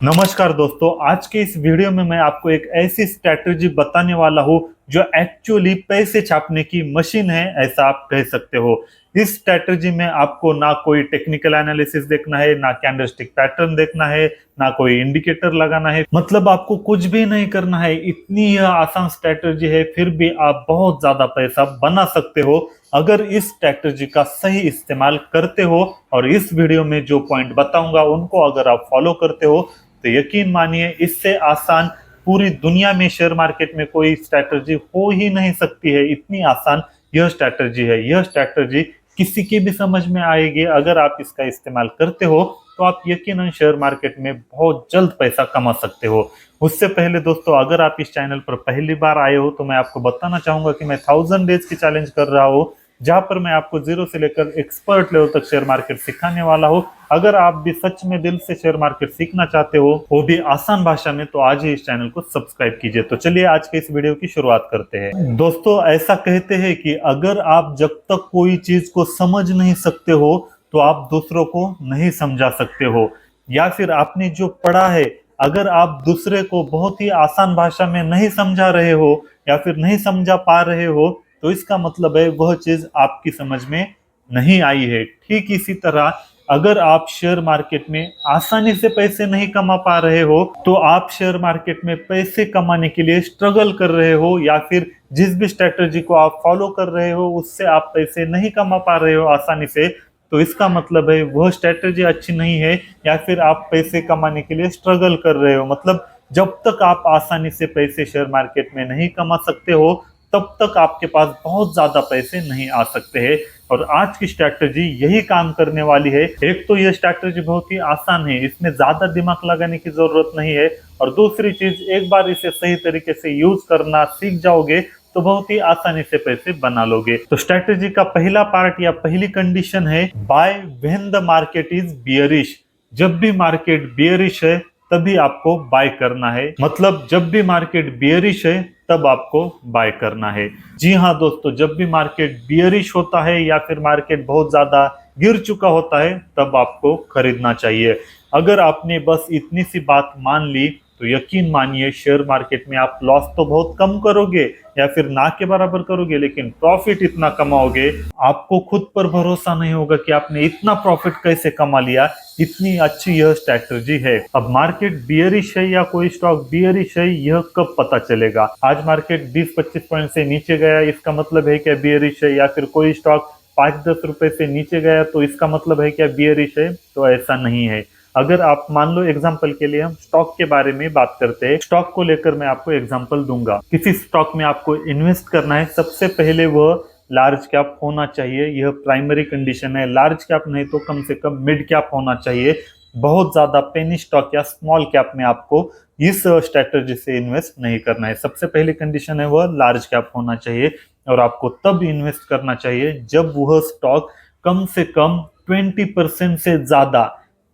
नमस्कार दोस्तों, आज के इस वीडियो में मैं आपको एक ऐसी स्ट्रैटेजी बताने वाला हूं जो एक्चुअली पैसे छापने की मशीन है, ऐसा आप कह सकते हो। इस स्ट्रैटेजी में आपको ना कोई टेक्निकल एनालिसिस देखना है, ना कैंडलस्टिक पैटर्न देखना है, ना कोई इंडिकेटर लगाना है, मतलब आपको कुछ भी नहीं करना है। इतनी यह आसान स्ट्रैटेजी है, फिर भी आप बहुत ज्यादा पैसा बना सकते हो अगर इस स्ट्रैटेजी का सही इस्तेमाल करते हो। और इस वीडियो में जो पॉइंट बताऊंगा उनको अगर आप फॉलो करते हो तो यकीन मानिए इससे आसान पूरी दुनिया में शेयर मार्केट में कोई स्ट्रैटेजी हो ही नहीं सकती है। इतनी आसान यह स्ट्रैटेजी है। यह स्ट्रैटेजी किसी की भी समझ में आएगी। अगर आप इसका इस्तेमाल करते हो तो आप यकीनन शेयर मार्केट में बहुत जल्द पैसा कमा सकते हो। उससे पहले दोस्तों, अगर आप इस चैनल पर पहली बार आए हो तो मैं आपको बताना चाहूंगा कि मैं 1000 डेज की चैलेंज कर रहा हूँ, जहां पर मैं आपको जीरो से लेकर एक्सपर्ट लेवल तक शेयर मार्केट सिखाने वाला हूँ। अगर आप भी सच में दिल से शेयर मार्केट सीखना चाहते हो, वो भी आसान भाषा में, तो आज ही इस चैनल को सब्सक्राइब कीजिए। तो चलिए आज के इस वीडियो की शुरुआत करते हैं। दोस्तों, ऐसा कहते हैं कि अगर आप जब तक कोई चीज को समझ नहीं सकते हो तो आप दूसरों को नहीं समझा सकते हो। या फिर आपने जो पढ़ा है, अगर आप दूसरे को बहुत ही आसान भाषा में नहीं समझा रहे हो या फिर नहीं समझा पा रहे हो तो इसका मतलब है वह चीज आपकी समझ में नहीं आई है। ठीक इसी तरह अगर आप शेयर मार्केट में आसानी से पैसे नहीं कमा पा रहे हो तो आप शेयर मार्केट में पैसे कमाने के लिए स्ट्रगल कर रहे हो, या फिर जिस भी स्ट्रेटजी को आप फॉलो कर रहे हो उससे आप पैसे नहीं कमा पा रहे हो आसानी से, तो इसका मतलब है वह स्ट्रेटजी अच्छी नहीं है, या फिर आप पैसे कमाने के लिए स्ट्रगल कर रहे हो। मतलब जब तक आप आसानी से पैसे शेयर मार्केट में नहीं कमा सकते हो तब तक आपके पास बहुत ज्यादा पैसे नहीं आ सकते हैं। और आज की स्ट्रैटेजी यही काम करने वाली है। एक तो यह स्ट्रैटेजी बहुत ही आसान है, इसमें ज्यादा दिमाग लगाने की जरूरत नहीं है। और दूसरी चीज, एक बार इसे सही तरीके से यूज करना सीख जाओगे तो बहुत ही आसानी से पैसे बना लोगे। तो स्ट्रैटेजी का पहला पार्ट या पहली कंडीशन है by when the market is bearish. जब भी मार्केट बियरिश है तभी आपको बाय करना है। मतलब जब भी मार्केट बियरिश है तब आपको बाय करना है। जी हाँ दोस्तों, जब भी मार्केट बियरिश होता है या फिर मार्केट बहुत ज्यादा गिर चुका होता है तब आपको खरीदना चाहिए। अगर आपने बस इतनी सी बात मान ली तो यकीन मानिए शेयर मार्केट में आप लॉस तो बहुत कम करोगे या फिर ना के बराबर करोगे, लेकिन प्रॉफिट इतना कमाओगे आपको खुद पर भरोसा नहीं होगा कि आपने इतना प्रॉफिट कैसे कमा लिया। इतनी अच्छी यह स्ट्रैटेजी है। अब मार्केट बियरिश है या कोई स्टॉक बियरिश है, यह कब पता चलेगा? आज मार्केट 20-25 पॉइंट से नीचे गया, इसका मतलब है क्या बियरिश है? या फिर कोई स्टॉक 5-10 रुपए से नीचे गया तो इसका मतलब है क्या बियरिश है? तो ऐसा नहीं है। अगर आप मान लो, एग्जांपल के लिए हम स्टॉक के बारे में बात करते हैं। स्टॉक को लेकर मैं आपको एग्जांपल दूंगा। किसी स्टॉक में आपको इन्वेस्ट करना है, सबसे पहले वह लार्ज कैप होना चाहिए। यह प्राइमरी कंडीशन है। लार्ज कैप नहीं तो कम से कम मिड कैप होना चाहिए। बहुत ज्यादा पेनी स्टॉक या स्मॉल कैप में आपको इस स्ट्रेटजी से इन्वेस्ट नहीं करना है। सबसे पहली कंडीशन है वह लार्ज कैप होना चाहिए। और आपको तब इन्वेस्ट करना चाहिए जब वह स्टॉक कम से कम 20% से ज्यादा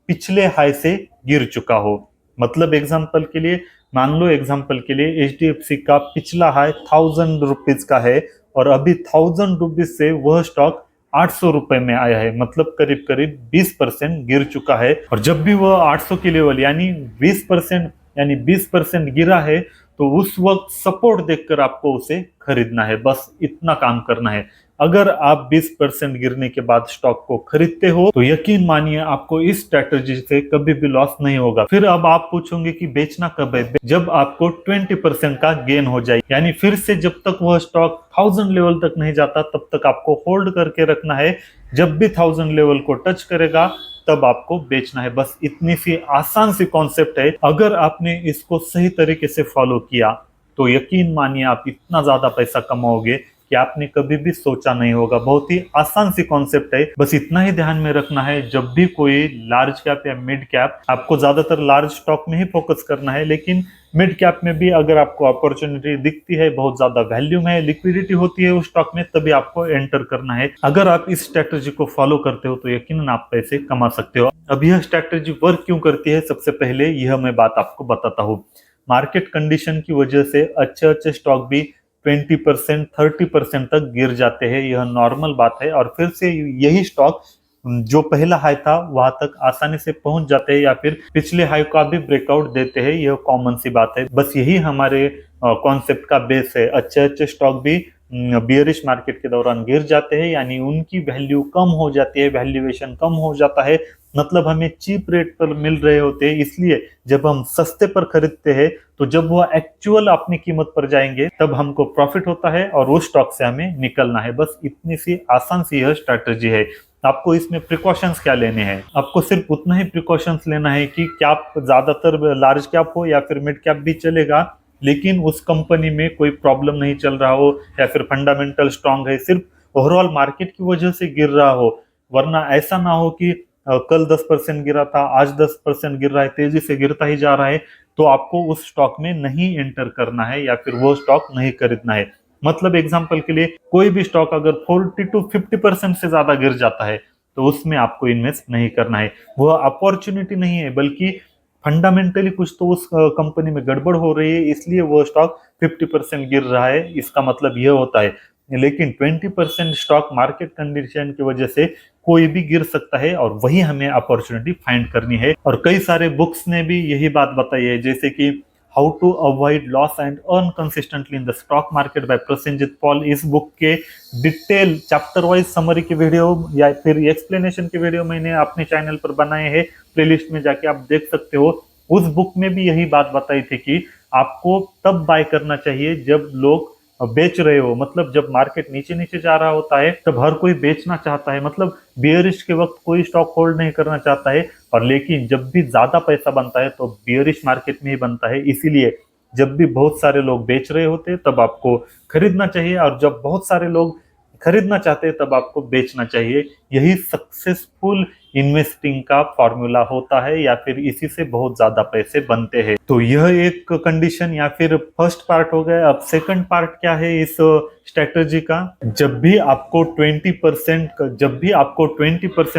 पिछले हाई से गिर चुका हो। मतलब एग्जांपल के लिए मान लो, एग्जांपल के लिए HDFC का पिछला हाई 1000 रुपीज का है और अभी 1000 रुपीज से वह स्टॉक 800 रुपए में आया है। मतलब करीब करीब 20% गिर चुका है। और जब भी वह 800 की लेवल यानी 20% यानी 20% गिरा है तो उस वक्त सपोर्ट देखकर आपको उसे खरीदना है। बस इतना काम करना है। अगर आप 20% गिरने के बाद स्टॉक को खरीदते हो तो यकीन मानिए आपको इस स्ट्रैटेजी से कभी भी लॉस नहीं होगा। फिर अब आप पूछोगे कि बेचना कब है? जब आपको 20% का गेन हो जाए, यानी फिर से जब तक वह स्टॉक 1000 लेवल तक नहीं जाता तब तक आपको होल्ड करके रखना है। जब भी 1000 लेवल को टच करेगा तब आपको बेचना है। बस इतनी सी आसान सी कॉन्सेप्ट है। अगर आपने इसको सही तरीके से फॉलो किया तो यकीन मानिए आप इतना ज्यादा पैसा कमाओगे कि आपने कभी भी सोचा नहीं होगा। बहुत ही आसान सी कॉन्सेप्ट है। बस इतना ही ध्यान में रखना है, जब भी कोई लार्ज कैप या मिड कैप, आपको ज्यादातर लार्ज स्टॉक में ही फोकस करना है, लेकिन मिड कैप में भी अगर आपको अपॉर्चुनिटी दिखती है, बहुत ज्यादा वैल्यूम है, लिक्विडिटी होती है उस स्टॉक में, तभी आपको एंटर करना है। अगर आप इस स्ट्रेटेजी को फॉलो करते हो तो यकीनन आप पैसे कमा सकते हो। अब यह स्ट्रेटेजी वर्क क्यों करती है, सबसे पहले यह मैं बात आपको बताता हूँ। मार्केट कंडीशन की वजह से अच्छे अच्छे स्टॉक भी 20% 30% तक गिर जाते हैं, यह नॉर्मल बात है। और फिर से यही स्टॉक जो पहला हाई था वहां तक आसानी से पहुंच जाते हैं या फिर पिछले हाई का भी ब्रेकआउट देते हैं। यह कॉमन सी बात है, बस यही हमारे कॉन्सेप्ट का बेस है। अच्छे अच्छे स्टॉक भी बियरिश मार्केट के दौरान गिर जाते हैं, यानी उनकी वैल्यू कम हो जाती है, वैल्यूएशन कम हो जाता है, मतलब हमें चीप रेट पर मिल रहे होते हैं। इसलिए जब हम सस्ते पर खरीदते हैं तो जब वो एक्चुअल अपनी कीमत पर जाएंगे तब हमको प्रॉफिट होता है और उस स्टॉक से हमें निकलना है। बस इतनी सी आसान सी यह स्ट्रैटेजी है। आपको इसमें प्रिकॉशंस क्या लेने हैं? आपको सिर्फ उतना ही प्रिकॉशंस लेना है कि कैप ज्यादातर लार्ज कैप हो या फिर मिड कैप भी चलेगा, लेकिन उस कंपनी में कोई प्रॉब्लम नहीं चल रहा हो या फिर फंडामेंटल स्ट्रांग है, सिर्फ ओवरऑल मार्केट की वजह से गिर रहा हो। वरना ऐसा ना हो कि कल 10% गिरा था, आज 10% गिर रहा है, तेजी से गिरता ही जा रहा है, तो आपको उस स्टॉक में नहीं एंटर करना है या फिर वो स्टॉक नहीं खरीदना है। मतलब एग्जांपल के लिए कोई भी स्टॉक अगर 40 to 50% से ज्यादा गिर जाता है तो उसमें आपको इन्वेस्ट नहीं करना है। वह अपॉर्चुनिटी नहीं है, बल्कि फंडामेंटली कुछ तो उस कंपनी में गड़बड़ हो रही है, इसलिए वो स्टॉक 50% गिर रहा है, इसका मतलब यह होता है। लेकिन 20% स्टॉक मार्केट कंडीशन की वजह से कोई भी गिर सकता है और वही हमें अपॉर्चुनिटी फाइंड करनी है। और कई सारे बुक्स ने भी यही बात बताई है, जैसे कि how to avoid loss and earn consistently in the stock market by Prasenjit Paul. इस बुक के डिटेल चैप्टर वाइज समरी की वीडियो या फिर एक्सप्लेनेशन की वीडियो मैंने अपने चैनल पर बनाए हैं, प्लेलिस्ट में जाके आप देख सकते हो। उस बुक में भी यही बात बताई थी कि आपको तब बाय करना चाहिए जब लोग बेच रहे हो, मतलब जब मार्केट नीचे नीचे जा रहा होता है तब हर कोई बेचना चाहता है, मतलब बियरिश के वक्त कोई स्टॉक होल्ड नहीं करना चाहता है। और लेकिन जब भी ज्यादा पैसा बनता है तो बियरिश मार्केट में ही बनता है, इसीलिए जब भी बहुत सारे लोग बेच रहे होते हैं तब आपको खरीदना चाहिए, और जब बहुत सारे लोग खरीदना चाहते हैं तब आपको बेचना चाहिए। यही सक्सेसफुल इन्वेस्टिंग का फॉर्मूला होता है, या फिर इसी से बहुत ज्यादा पैसे बनते हैं। तो यह एक कंडीशन या फिर फर्स्ट पार्ट हो गया। अब सेकंड पार्ट क्या है इस स्ट्रेटजी का? जब भी आपको 20%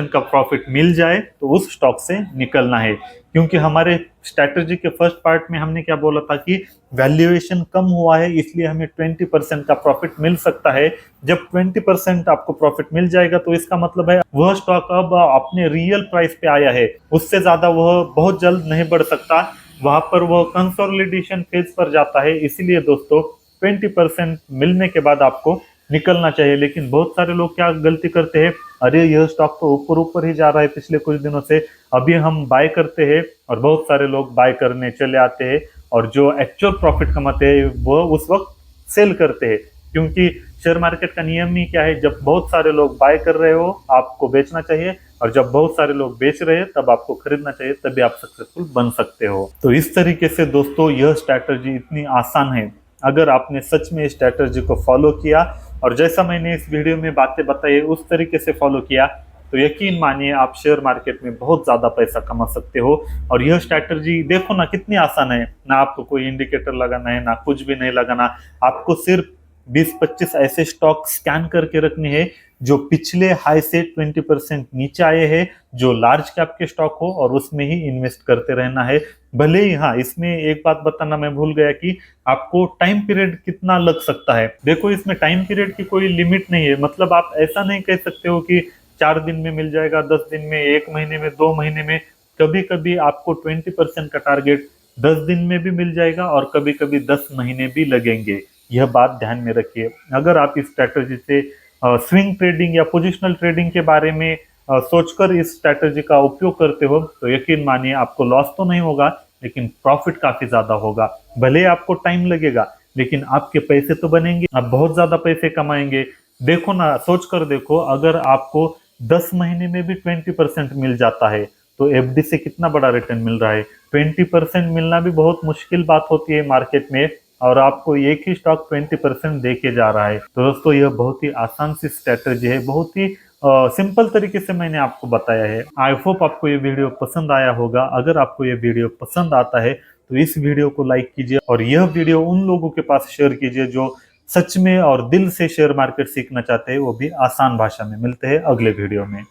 का प्रॉफिट मिल जाए तो उस स्टॉक से निकलना है। क्योंकि हमारे स्ट्रेटजी के फर्स्ट पार्ट में हमने क्या बोला था कि वैल्यूएशन कम हुआ है, इसलिए हमें 20% का प्रॉफिट मिल सकता है। जब 20% आपको प्रॉफिट मिल जाएगा तो इसका मतलब है वह स्टॉक अब अपने रियल प्राइस पे आया है, उससे ज्यादा वह बहुत जल्द नहीं बढ़ सकता, वहां पर वह कंसोलिडेशन फेज पर जाता है। इसीलिए दोस्तों 20% मिलने के बाद आपको निकलना चाहिए। लेकिन बहुत सारे लोग क्या गलती करते हैं, अरे यह स्टॉक तो ऊपर ऊपर ही जा रहा है पिछले कुछ दिनों से, अभी हम बाय करते हैं, और बहुत सारे लोग बाय करने चले आते हैं और जो एक्चुअल प्रॉफिट कमाते हैं वो उस वक्त सेल करते हैं। क्योंकि शेयर मार्केट का नियम ही क्या है, जब बहुत सारे लोग बाय कर रहे हो आपको बेचना चाहिए, और जब बहुत सारे लोग बेच रहे हैं तब आपको खरीदना चाहिए, तभी आप सक्सेसफुल बन सकते हो। तो इस तरीके से दोस्तों यह स्ट्रैटेजी इतनी आसान है। अगर आपने सच में इस स्ट्रैटेजी को फॉलो किया और जैसा मैंने इस वीडियो में बातें बताई उस तरीके से फॉलो किया, तो यकीन मानिए आप शेयर मार्केट में बहुत ज्यादा पैसा कमा सकते हो। और यह स्ट्रैटेजी देखो ना कितनी आसान है, ना आपको कोई इंडिकेटर लगाना है, ना कुछ भी नहीं लगाना, आपको सिर्फ 20-25 ऐसे स्टॉक स्कैन करके रखने हैं जो पिछले हाई से 20% नीचे आए हैं, जो लार्ज कैप के स्टॉक हो, और उसमें ही इन्वेस्ट करते रहना है। भले ही हाँ, इसमें एक बात बताना मैं भूल गया कि आपको टाइम पीरियड कितना लग सकता है। देखो इसमें टाइम पीरियड की कोई लिमिट नहीं है, मतलब आप ऐसा नहीं कह सकते हो कि 4 दिन में मिल जाएगा, 10 दिन में, 1 महीने में, 2 महीने में। कभी कभी आपको 20% का टारगेट 10 दिन में भी मिल जाएगा और कभी कभी 10 महीने भी लगेंगे। यह बात ध्यान में रखिए। अगर आप इस स्ट्रैटेजी से स्विंग ट्रेडिंग या पोजिशनल ट्रेडिंग के बारे में सोचकर इस स्ट्रैटेजी का उपयोग करते हो तो यकीन मानिए आपको लॉस तो नहीं होगा, लेकिन प्रॉफिट काफी ज्यादा होगा। भले आपको टाइम लगेगा लेकिन आपके पैसे तो बनेंगे, आप बहुत ज्यादा पैसे कमाएंगे। देखो ना, सोच कर देखो, अगर आपको 10 महीने में भी 20% मिल जाता है तो एफडी से कितना बड़ा रिटर्न मिल रहा है। 20% मिलना भी बहुत मुश्किल बात होती है मार्केट में, और आपको एक ही स्टॉक 20% दे के जा रहा है। तो दोस्तों यह बहुत ही आसान सी स्ट्रेटेजी है, बहुत ही सिंपल तरीके से मैंने आपको बताया है। आई होप आपको ये वीडियो पसंद आया होगा। अगर आपको ये वीडियो पसंद आता है तो इस वीडियो को लाइक कीजिए और यह वीडियो उन लोगों के पास शेयर कीजिए जो सच में और दिल से शेयर मार्केट सीखना चाहते हैं, वो भी आसान भाषा में। मिलते हैं अगले वीडियो में।